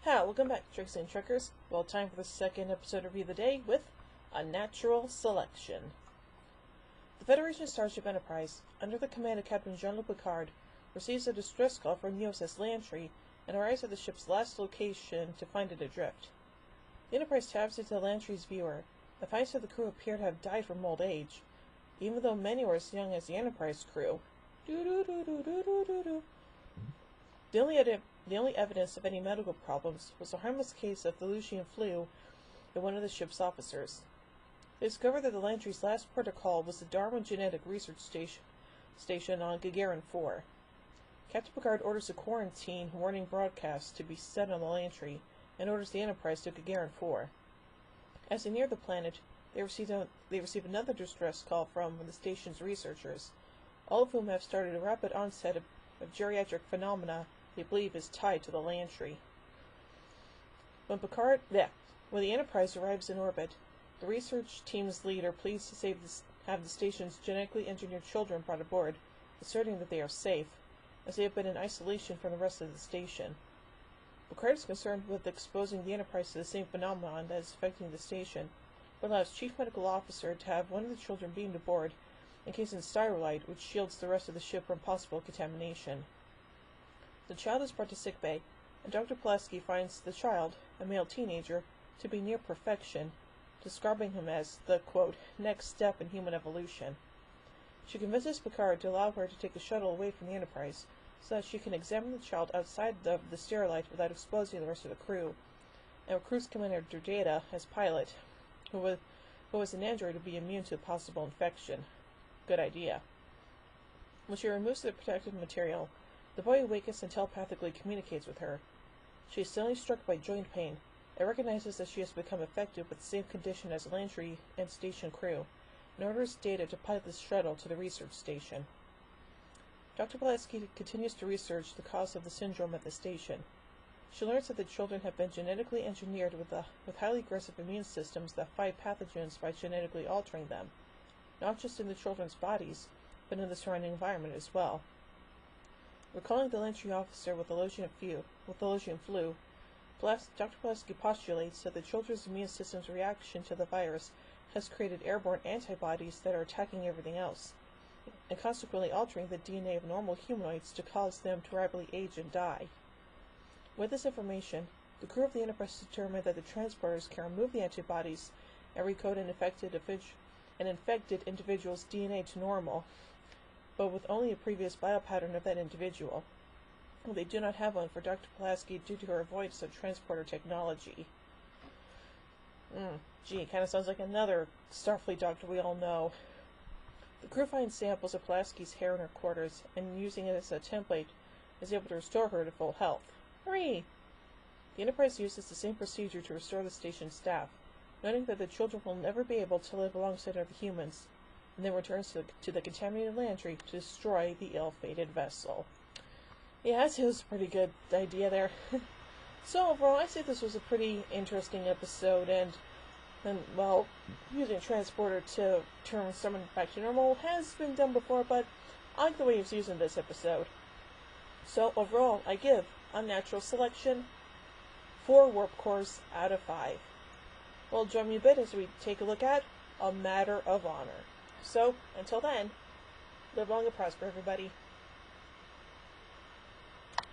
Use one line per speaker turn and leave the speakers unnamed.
Hi, welcome back, Tricks and Truckers. Well, time for the second episode review of the day with Unnatural Selection. The Federation Starship Enterprise, under the command of Captain Jean-Luc Picard, receives a distress call from USS Lantry and arrives at the ship's last location to find it adrift. The Enterprise taps into Lantry's viewer and finds that the crew appear to have died from old age, even though many were as young as the Enterprise crew. The only evidence of any medical problems was a harmless case of the Lucian flu in one of the ship's officers. They discovered that the Lantry's last protocol was the Darwin Genetic Research Station on Gagarin 4. Captain Picard orders a quarantine warning broadcast to be set on the Lantry and orders the Enterprise to Gagarin 4. As they near the planet, they receive another distress call from the station's researchers, all of whom have started a rapid onset of geriatric phenomena they believe is tied to the Lantry. When the Enterprise arrives in orbit, the research team's leader pleads to have the station's genetically engineered children brought aboard, asserting that they are safe, as they have been in isolation from the rest of the station. Picard is concerned with exposing the Enterprise to the same phenomenon that is affecting the station, but allows Chief Medical Officer to have one of the children beamed aboard, encased in styrolite, which shields the rest of the ship from possible contamination. The child is brought to sickbay, and Dr. Pulaski finds the child, a male teenager, to be near perfection, describing him as the, quote, next step in human evolution. She convinces Picard to allow her to take the shuttle away from the Enterprise, so that she can examine the child outside the sterilite without exposing the rest of the crew, and recruits Commander Data as pilot, who was an android to be immune to a possible infection. Good idea. When she removes the protective material, the boy awakens and telepathically communicates with her. She is suddenly struck by joint pain and recognizes that she has become affected with the same condition as Lantry and station crew, and orders Data to pilot the shuttle to the research station. Dr. Pulaski continues to research the cause of the syndrome at the station. She learns that the children have been genetically engineered with highly aggressive immune systems that fight pathogens by genetically altering them, not just in the children's bodies, but in the surrounding environment as well. Recalling the Lantry officer with the Lucian flu, Dr. Pulaski postulates that the children's immune system's reaction to the virus has created airborne antibodies that are attacking everything else, and consequently altering the DNA of normal humanoids to cause them to rapidly age and die. With this information, the crew of the Enterprise determined that the transporters can remove the antibodies and recode an infected individual's DNA to normal, but with only a previous biopattern of that individual. They do not have one for Dr. Pulaski due to her avoidance of transporter technology. Kind of sounds like another Starfleet doctor we all know. The crew finds samples of Pulaski's hair in her quarters, and using it as a template, is able to restore her to full health. Hooray! The Enterprise uses the same procedure to restore the station staff, noting that the children will never be able to live alongside other humans, and then returns to the contaminated Lantry to destroy the ill-fated vessel. Yeah, it was a pretty good idea there. So overall, I say this was a pretty interesting episode, and well, using a transporter to turn someone back to normal has been done before, but I like the way it's used in this episode. So overall, I give Unnatural Selection 4 warp cores out of 5. Well, join me a bit as we take a look at A Matter of Honor. So, until then, live long and prosper, everybody.